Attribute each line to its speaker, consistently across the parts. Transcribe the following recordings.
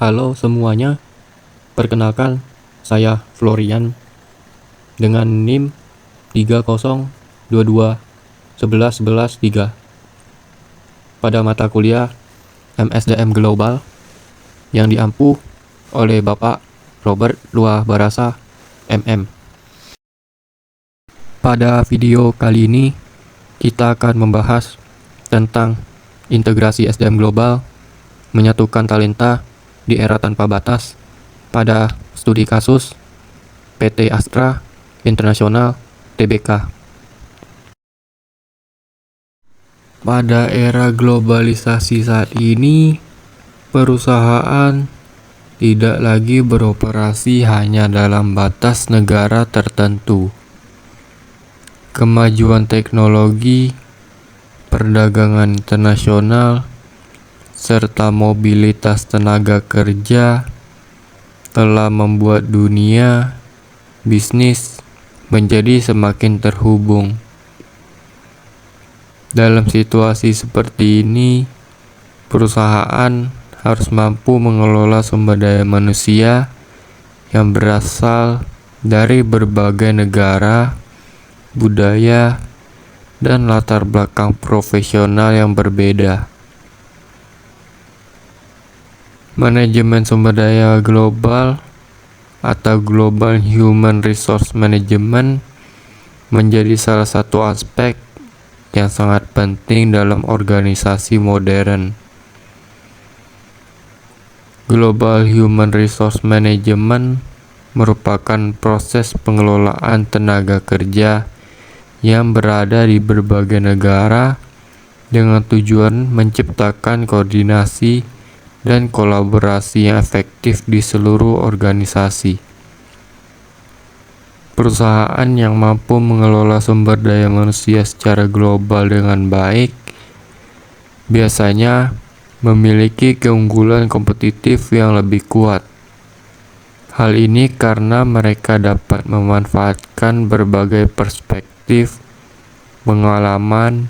Speaker 1: Halo semuanya, perkenalkan saya Florian dengan NIM 3022111113 pada mata kuliah MSDM Global yang diampu oleh Bapak Robert Luah Barasa MM. Pada video kali ini kita akan membahas tentang integrasi SDM Global menyatukan talenta di era tanpa batas pada studi kasus PT Astra International Tbk. Pada era globalisasi saat ini, perusahaan tidak lagi beroperasi hanya dalam batas negara tertentu. Kemajuan teknologi, perdagangan internasional, serta mobilitas tenaga kerja telah membuat dunia bisnis menjadi semakin terhubung. Dalam situasi seperti ini, perusahaan harus mampu mengelola sumber daya manusia yang berasal dari berbagai negara, budaya, dan latar belakang profesional yang berbeda. Manajemen sumber daya global atau Global Human Resource Management menjadi salah satu aspek yang sangat penting dalam organisasi modern. Global Human Resource Management merupakan proses pengelolaan tenaga kerja yang berada di berbagai negara dengan tujuan menciptakan koordinasi dan kolaborasi yang efektif di seluruh organisasi. Perusahaan yang mampu mengelola sumber daya manusia secara global dengan baik biasanya memiliki keunggulan kompetitif yang lebih kuat. Hal ini karena mereka dapat memanfaatkan berbagai perspektif, pengalaman,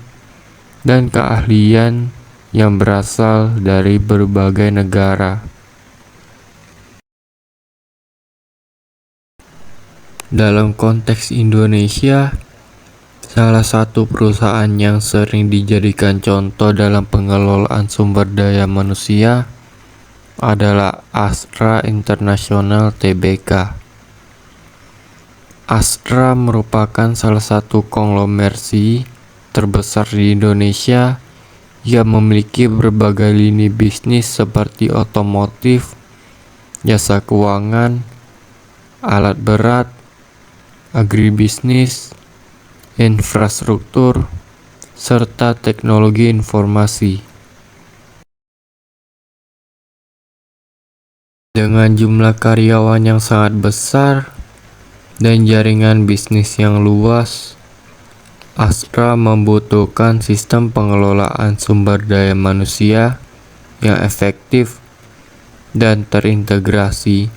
Speaker 1: dan keahlian yang berasal dari berbagai negara. Dalam konteks Indonesia, salah satu perusahaan yang sering dijadikan contoh dalam pengelolaan sumber daya manusia adalah Astra International Tbk. Astra merupakan salah satu konglomerasi terbesar di Indonesia yang memiliki berbagai lini bisnis seperti otomotif, jasa keuangan, alat berat, agribisnis, infrastruktur, serta teknologi informasi. Dengan jumlah karyawan yang sangat besar dan jaringan bisnis yang luas, Astra membutuhkan sistem pengelolaan sumber daya manusia yang efektif dan terintegrasi.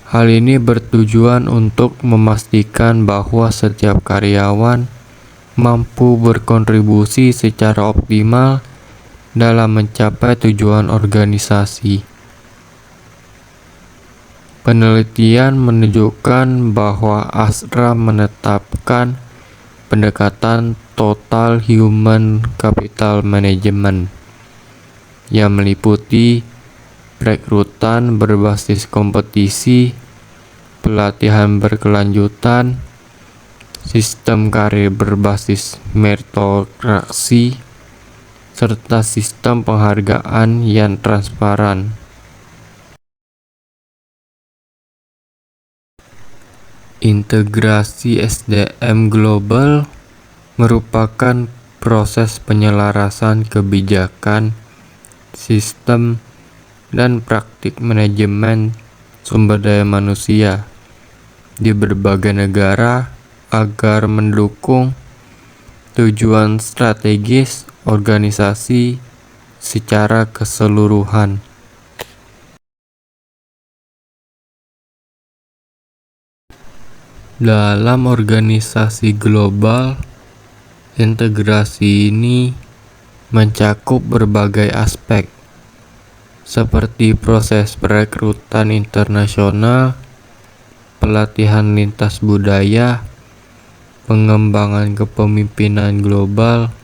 Speaker 1: Hal ini bertujuan untuk memastikan bahwa setiap karyawan mampu berkontribusi secara optimal dalam mencapai tujuan organisasi. Penelitian menunjukkan bahwa Astra menetapkan pendekatan Total Human Capital Management yang meliputi rekrutan berbasis kompetisi, pelatihan berkelanjutan, sistem karir berbasis meritokrasi, serta sistem penghargaan yang transparan. Integrasi SDM global merupakan proses penyelarasan kebijakan, sistem, dan praktik manajemen sumber daya manusia di berbagai negara agar mendukung tujuan strategis organisasi secara keseluruhan. Dalam organisasi global, integrasi ini mencakup berbagai aspek, seperti proses perekrutan internasional, pelatihan lintas budaya, pengembangan kepemimpinan global,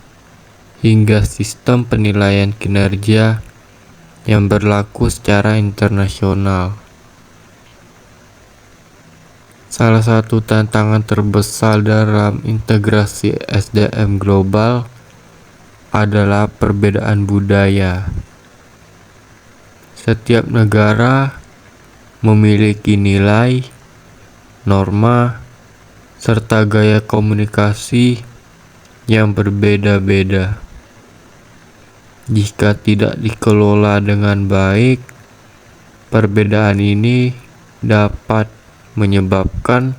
Speaker 1: hingga sistem penilaian kinerja yang berlaku secara internasional. Salah satu tantangan terbesar dalam integrasi SDM global adalah perbedaan budaya. Setiap negara memiliki nilai, norma, serta gaya komunikasi yang berbeda-beda. Jika tidak dikelola dengan baik, perbedaan ini dapat menyebabkan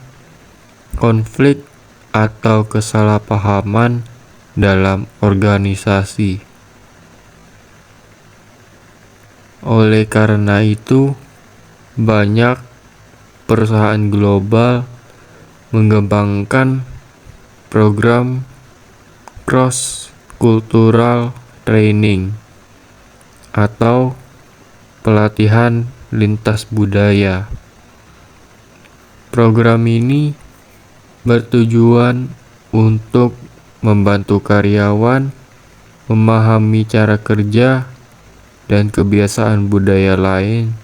Speaker 1: konflik atau kesalahpahaman dalam organisasi. Oleh karena itu, banyak perusahaan global mengembangkan program cross-cultural training atau pelatihan lintas budaya. Program ini bertujuan untuk membantu karyawan memahami cara kerja dan kebiasaan budaya lain,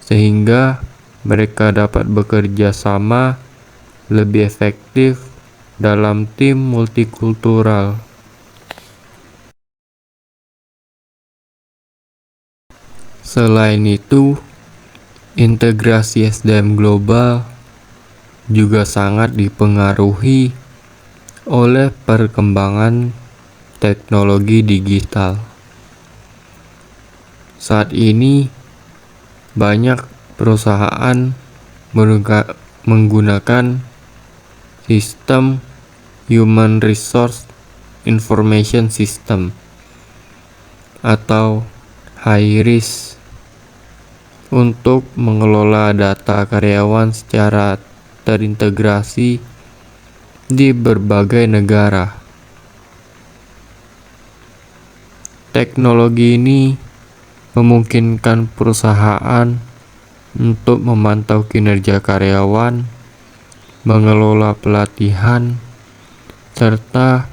Speaker 1: sehingga mereka dapat bekerja sama lebih efektif dalam tim multikultural. Selain itu, integrasi SDM global juga sangat dipengaruhi oleh perkembangan teknologi digital. Saat ini, banyak perusahaan menggunakan sistem Human Resource Information System atau HIRIS untuk mengelola data karyawan secara terintegrasi di berbagai negara. Teknologi ini memungkinkan perusahaan untuk memantau kinerja karyawan, mengelola pelatihan, serta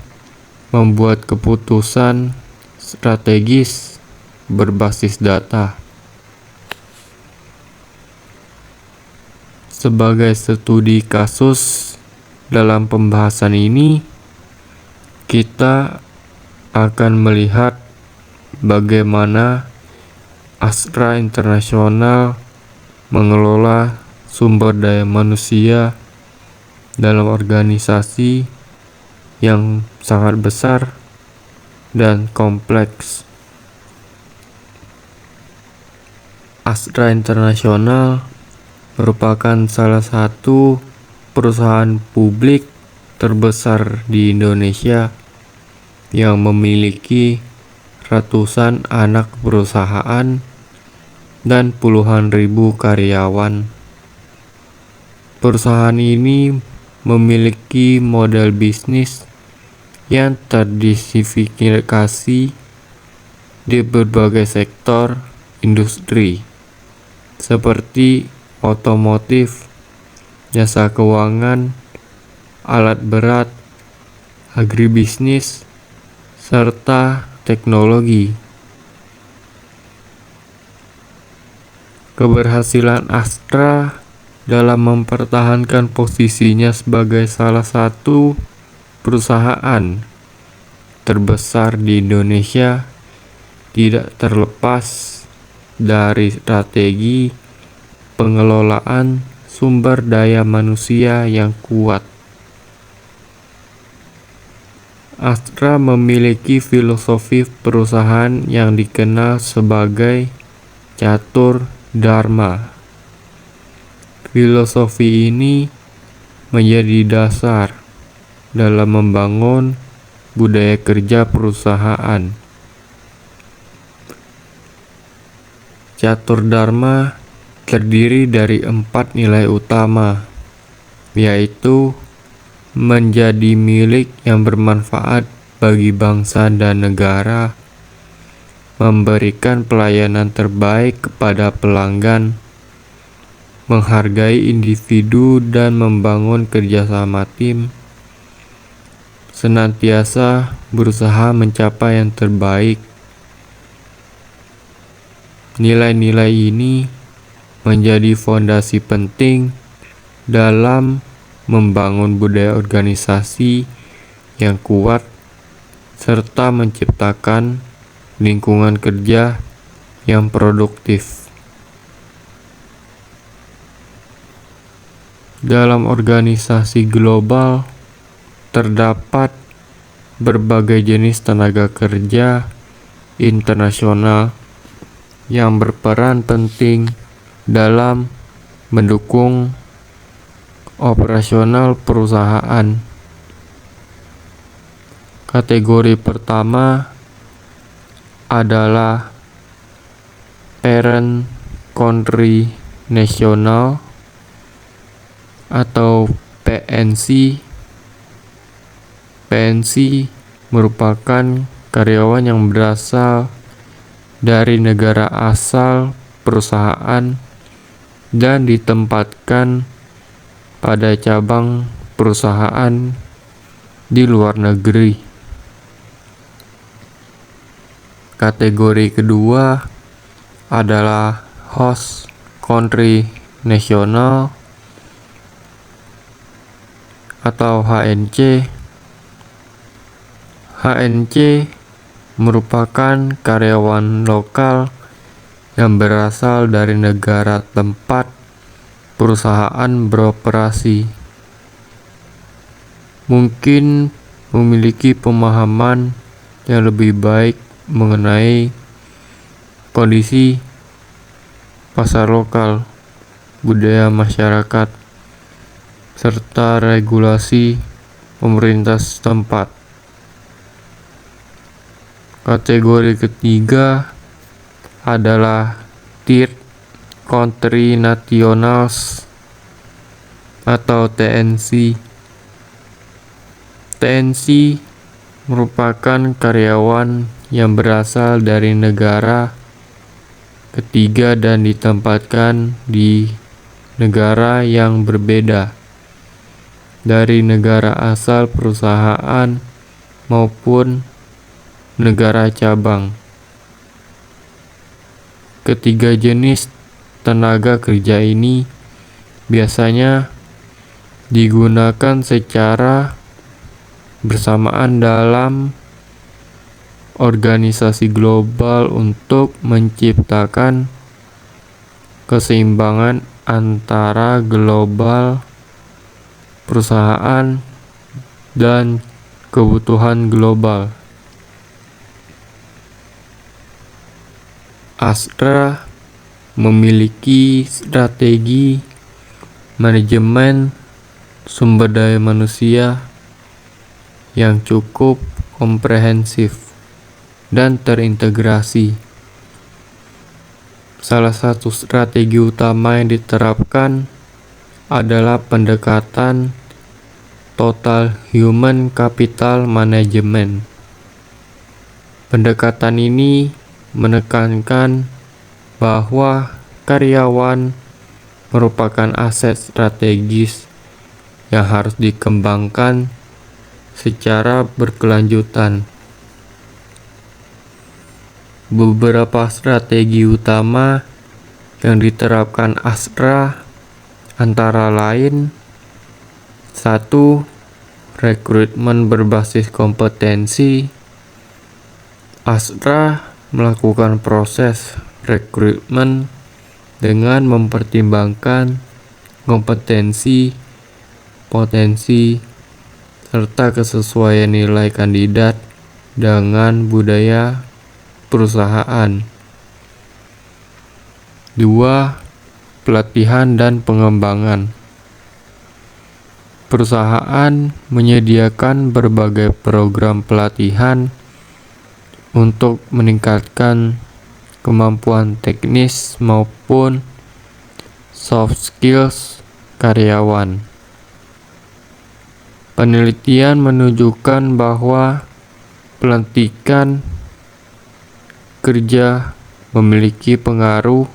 Speaker 1: membuat keputusan strategis berbasis data. Sebagai studi kasus dalam pembahasan ini, kita akan melihat bagaimana Astra International mengelola sumber daya manusia dalam organisasi yang sangat besar dan kompleks. Astra International merupakan salah satu perusahaan publik terbesar di Indonesia yang memiliki ratusan anak perusahaan dan puluhan ribu karyawan. Perusahaan ini memiliki model bisnis yang terdiversifikasi di berbagai sektor industri seperti otomotif, jasa keuangan, alat berat, agribisnis, serta teknologi. Keberhasilan Astra dalam mempertahankan posisinya sebagai salah satu perusahaan terbesar di Indonesia tidak terlepas dari strategi pengelolaan sumber daya manusia yang kuat. Astra memiliki filosofi perusahaan yang dikenal sebagai catur dharma. Filosofi ini menjadi dasar dalam membangun budaya kerja perusahaan. Catur dharma terdiri dari 4 nilai utama, yaitu menjadi milik yang bermanfaat bagi bangsa dan negara, memberikan pelayanan terbaik kepada pelanggan, menghargai individu dan membangun kerjasama tim, senantiasa berusaha mencapai yang terbaik. Nilai-nilai ini menjadi fondasi penting dalam membangun budaya organisasi yang kuat serta menciptakan lingkungan kerja yang produktif. Dalam organisasi global terdapat berbagai jenis tenaga kerja internasional yang berperan penting dalam mendukung operasional perusahaan. Kategori pertama adalah Parent Country National atau PNC. PNC merupakan karyawan yang berasal dari negara asal perusahaan dan ditempatkan pada cabang perusahaan di luar negeri. Kategori kedua adalah Host Country National atau HNC. HNC merupakan karyawan lokal yang berasal dari negara tempat perusahaan beroperasi. Mungkin memiliki pemahaman yang lebih baik mengenai kondisi pasar lokal, budaya masyarakat, serta regulasi pemerintah setempat. Kategori ketiga adalah Third Country Nationals atau TNC. TNC merupakan karyawan yang berasal dari negara ketiga dan ditempatkan di negara yang berbeda dari negara asal perusahaan maupun negara cabang. Ketiga jenis tenaga kerja ini biasanya digunakan secara bersamaan dalam organisasi global untuk menciptakan keseimbangan antara global perusahaan dan kebutuhan global. Astra memiliki strategi manajemen sumber daya manusia yang cukup komprehensif dan terintegrasi. Salah satu strategi utama yang diterapkan adalah pendekatan Total Human Capital Management. Pendekatan ini menekankan bahwa karyawan merupakan aset strategis yang harus dikembangkan secara berkelanjutan. Beberapa strategi utama yang diterapkan Astra antara lain: 1. Rekrutmen berbasis kompetensi. Astra melakukan proses rekrutmen dengan mempertimbangkan kompetensi, potensi, serta kesesuaian nilai kandidat dengan budaya perusahaan. 2. Pelatihan dan pengembangan. Perusahaan menyediakan berbagai program pelatihan untuk meningkatkan kemampuan teknis maupun soft skills karyawan. Penelitian menunjukkan bahwa pelantikan kerja memiliki pengaruh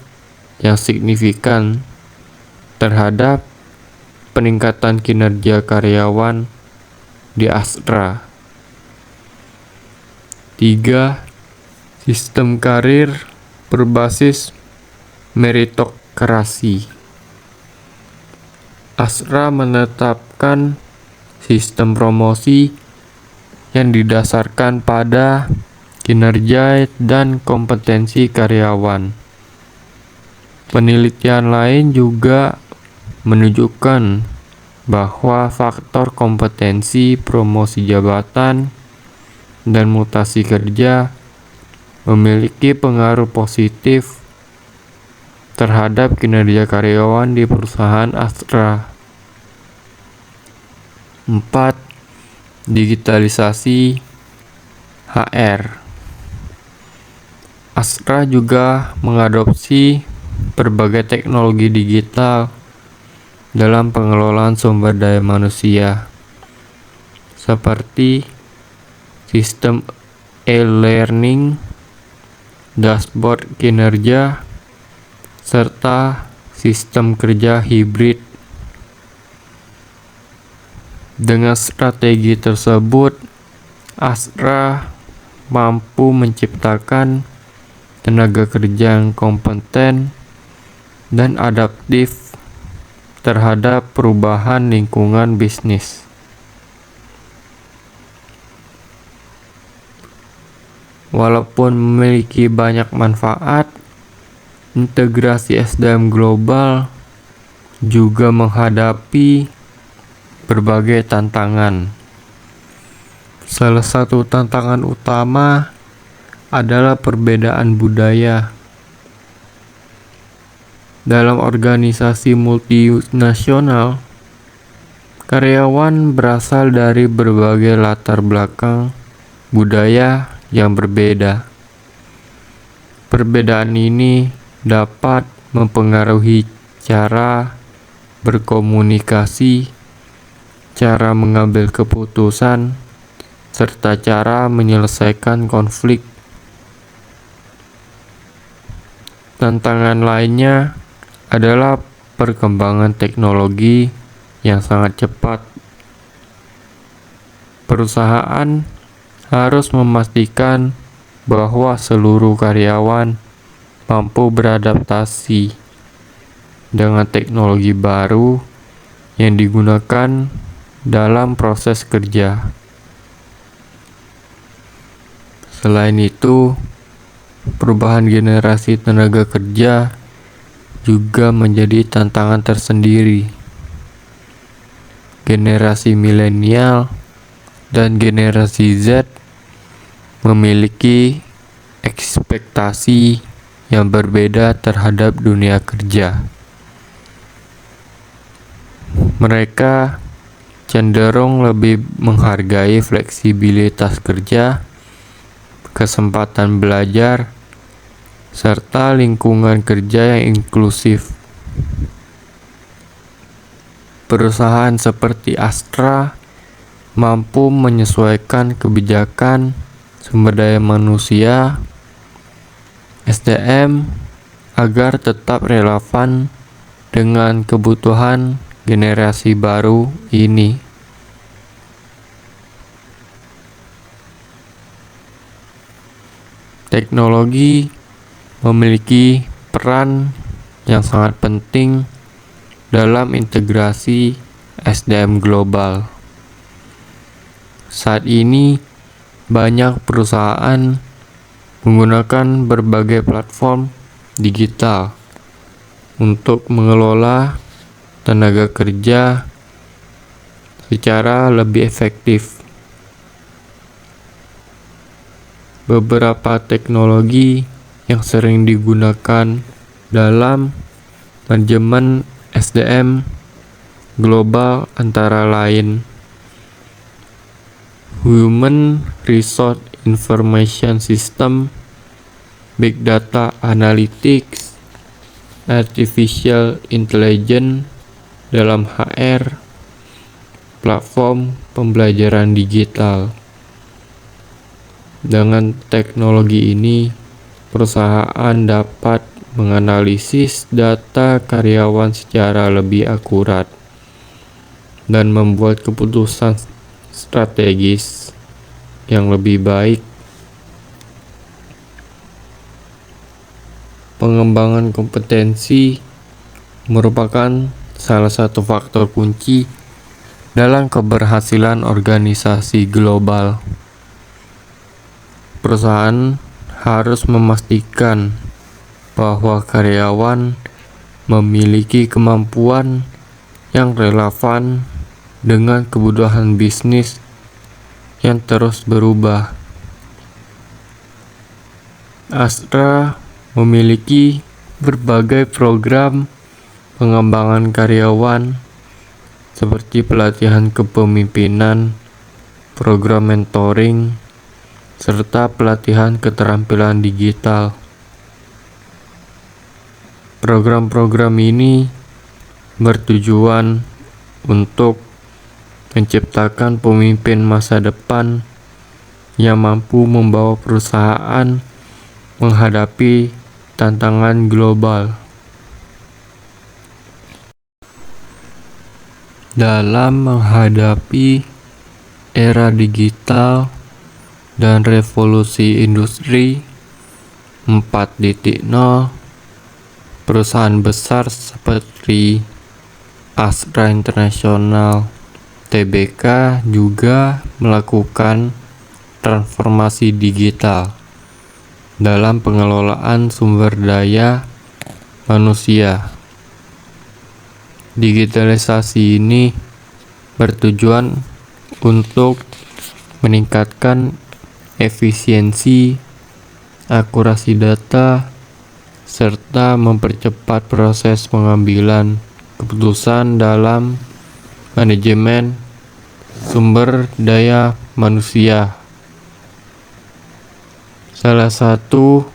Speaker 1: yang signifikan terhadap peningkatan kinerja karyawan di Astra. 3. Sistem karir berbasis meritokrasi. Astra menetapkan sistem promosi yang didasarkan pada kinerja dan kompetensi karyawan. Penelitian lain juga menunjukkan bahwa faktor kompetensi, promosi jabatan, dan mutasi kerja memiliki pengaruh positif terhadap kinerja karyawan di perusahaan Astra. 4. Digitalisasi HR. Astra juga mengadopsi berbagai teknologi digital dalam pengelolaan sumber daya manusia, seperti sistem e-learning, dashboard kinerja, serta sistem kerja hibrid. Dengan strategi tersebut, Astra mampu menciptakan tenaga kerja yang kompeten dan adaptif terhadap perubahan lingkungan bisnis. Walaupun memiliki banyak manfaat, integrasi SDM global juga menghadapi berbagai tantangan. Salah satu tantangan utama adalah perbedaan budaya. Dalam organisasi multinasional, karyawan berasal dari berbagai latar belakang budaya yang berbeda. Perbedaan ini dapat mempengaruhi cara berkomunikasi, cara mengambil keputusan, serta cara menyelesaikan konflik. Tantangan lainnya adalah perkembangan teknologi yang sangat cepat. Perusahaan harus memastikan bahwa seluruh karyawan mampu beradaptasi dengan teknologi baru yang digunakan dalam proses kerja. Selain itu, perubahan generasi tenaga kerja juga menjadi tantangan tersendiri. Generasi milenial dan generasi Z memiliki ekspektasi yang berbeda terhadap dunia kerja. Mereka cenderung lebih menghargai fleksibilitas kerja, kesempatan belajar, serta lingkungan kerja yang inklusif. Perusahaan seperti Astra mampu menyesuaikan kebijakan sumber daya manusia SDM agar tetap relevan dengan kebutuhan generasi baru ini. Teknologi memiliki peran yang sangat penting dalam integrasi SDM global. Saat ini, banyak perusahaan menggunakan berbagai platform digital untuk mengelola tenaga kerja secara lebih efektif. Beberapa teknologi yang sering digunakan dalam manajemen SDM global antara lain Human Resource Information System, Big Data Analytics, Artificial Intelligence dalam HR, platform pembelajaran digital. Dengan teknologi ini, perusahaan dapat menganalisis data karyawan secara lebih akurat dan membuat keputusan strategis yang lebih baik. Pengembangan kompetensi merupakan salah satu faktor kunci dalam keberhasilan organisasi global. Perusahaan harus memastikan bahwa karyawan memiliki kemampuan yang relevan dengan kebutuhan bisnis yang terus berubah. Astra memiliki berbagai program pengembangan karyawan seperti pelatihan kepemimpinan, program mentoring, serta pelatihan keterampilan digital. Program-program ini bertujuan untuk menciptakan pemimpin masa depan yang mampu membawa perusahaan menghadapi tantangan global. Dalam menghadapi era digital dan revolusi industri 4.0, perusahaan besar seperti Astra International Tbk juga melakukan transformasi digital dalam pengelolaan sumber daya manusia. Digitalisasi ini bertujuan untuk meningkatkan efisiensi, akurasi data, serta mempercepat proses pengambilan keputusan dalam manajemen sumber daya manusia. Salah satu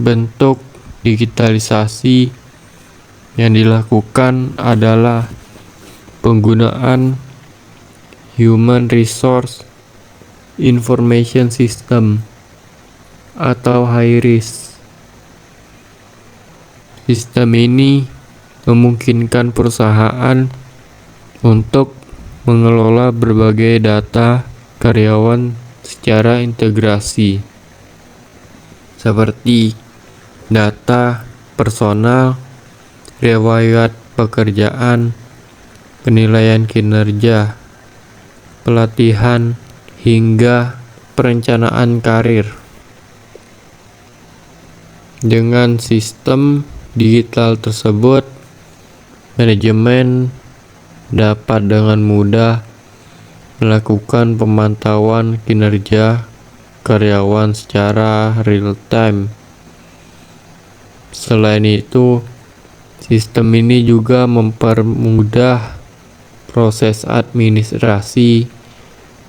Speaker 1: bentuk digitalisasi yang dilakukan adalah penggunaan Human Resource Information System atau HIRIS. Sistem ini memungkinkan perusahaan untuk mengelola berbagai data karyawan secara integrasi, seperti data personal, riwayat pekerjaan, penilaian kinerja, pelatihan, hingga perencanaan karir. Dengan sistem digital tersebut, manajemen dapat dengan mudah melakukan pemantauan kinerja karyawan secara real-time. Selain itu, sistem ini juga mempermudah proses administrasi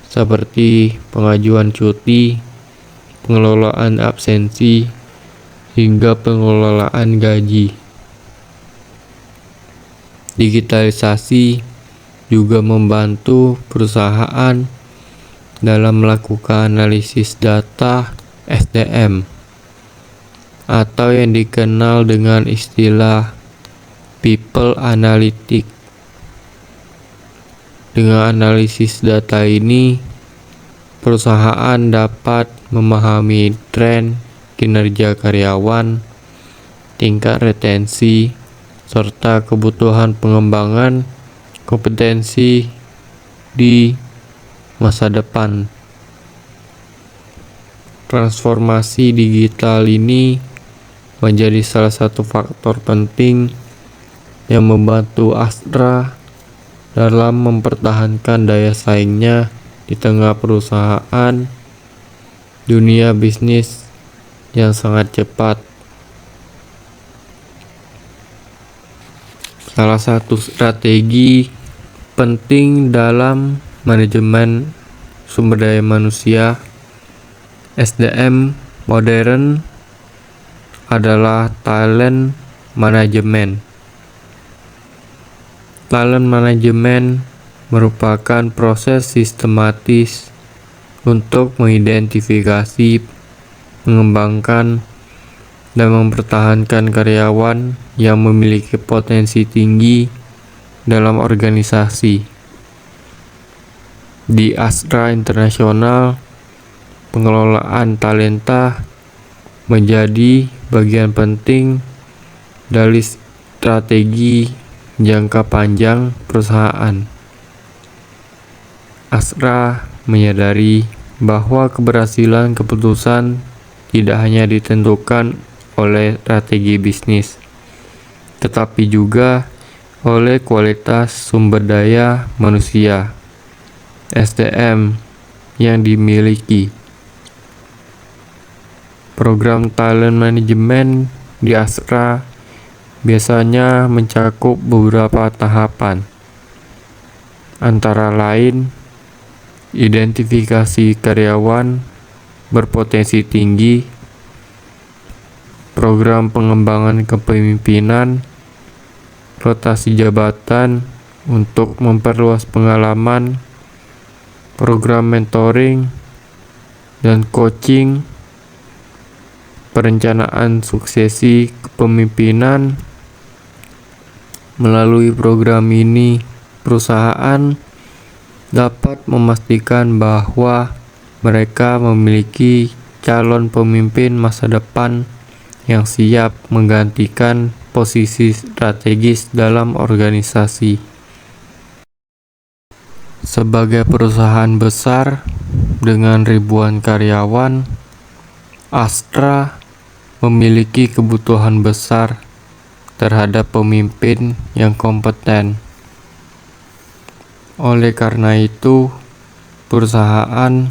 Speaker 1: seperti pengajuan cuti, pengelolaan absensi, hingga pengelolaan gaji. Digitalisasi juga membantu perusahaan dalam melakukan analisis data SDM atau yang dikenal dengan istilah People Analytics. Dengan analisis data ini, perusahaan dapat memahami tren kinerja karyawan, tingkat retensi, serta kebutuhan pengembangan kompetensi di masa depan. Transformasi digital ini menjadi salah satu faktor penting yang membantu Astra dalam mempertahankan daya saingnya di tengah perusahaan dunia bisnis yang sangat cepat. Salah satu strategi penting dalam manajemen sumber daya manusia SDM modern adalah talent management. Talent management merupakan proses sistematis untuk mengidentifikasi, mengembangkan, dan mempertahankan karyawan yang memiliki potensi tinggi dalam organisasi. Di Astra International, pengelolaan talenta menjadi bagian penting dari strategi jangka panjang perusahaan. Astra menyadari bahwa keberhasilan keputusan tidak hanya ditentukan oleh strategi bisnis, tetapi juga oleh kualitas sumber daya manusia (SDM) yang dimiliki. Program talent management di Astra biasanya mencakup beberapa tahapan, antara lain identifikasi karyawan berpotensi tinggi, program pengembangan kepemimpinan, rotasi jabatan untuk memperluas pengalaman, program mentoring dan coaching, perencanaan suksesi kepemimpinan. Melalui program ini, perusahaan dapat memastikan bahwa mereka memiliki calon pemimpin masa depan yang siap menggantikan posisi strategis dalam organisasi. Sebagai perusahaan besar dengan ribuan karyawan, Astra memiliki kebutuhan besar terhadap pemimpin yang kompeten. Oleh karena itu, perusahaan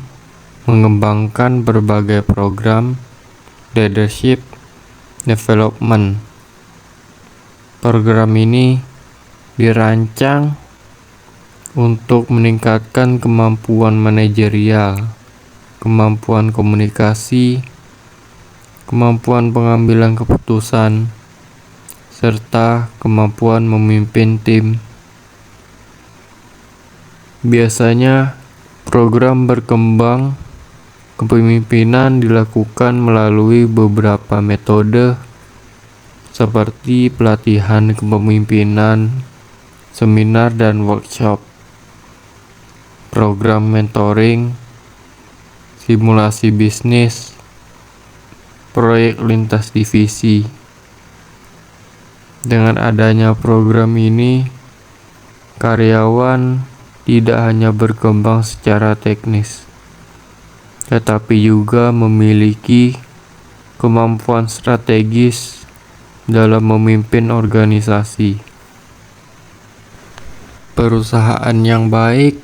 Speaker 1: mengembangkan berbagai program leadership development. Program ini dirancang untuk meningkatkan kemampuan manajerial, kemampuan komunikasi, kemampuan pengambilan keputusan, serta kemampuan memimpin tim. Biasanya, program berkembang kepemimpinan dilakukan melalui beberapa metode seperti pelatihan kepemimpinan, seminar dan workshop, program mentoring, simulasi bisnis, proyek lintas divisi. Dengan adanya program ini, karyawan tidak hanya berkembang secara teknis, tetapi juga memiliki kemampuan strategis dalam memimpin organisasi. Perusahaan yang baik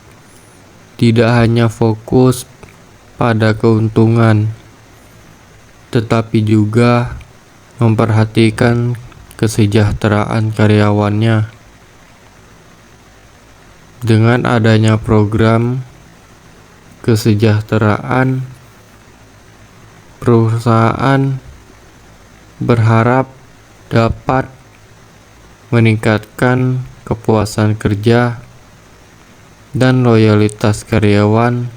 Speaker 1: tidak hanya fokus pada keuntungan, tetapi juga memperhatikan kesejahteraan karyawannya. Dengan adanya program kesejahteraan, perusahaan berharap dapat meningkatkan kepuasan kerja dan loyalitas karyawan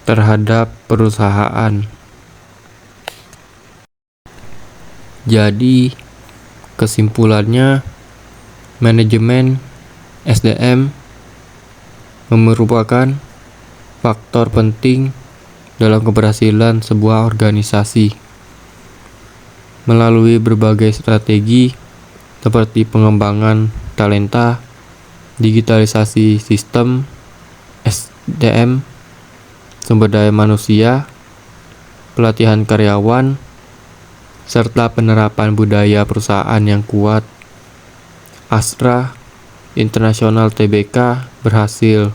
Speaker 1: terhadap perusahaan. Jadi, kesimpulannya, manajemen SDM merupakan faktor penting dalam keberhasilan sebuah organisasi. Melalui berbagai strategi seperti pengembangan talenta, digitalisasi sistem SDM, sumber daya manusia, pelatihan karyawan, serta penerapan budaya perusahaan yang kuat, Astra International Tbk berhasil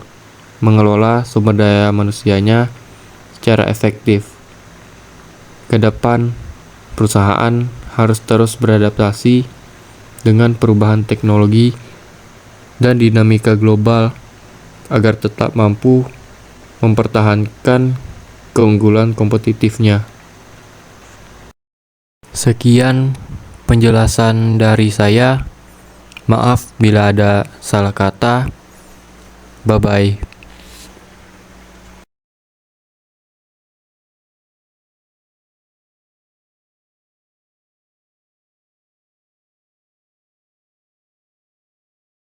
Speaker 1: mengelola sumber daya manusianya secara efektif. Ke depan, perusahaan harus terus beradaptasi dengan perubahan teknologi dan dinamika global agar tetap mampu mempertahankan keunggulan kompetitifnya. Sekian penjelasan dari saya. Maaf bila ada salah kata. Bye-bye.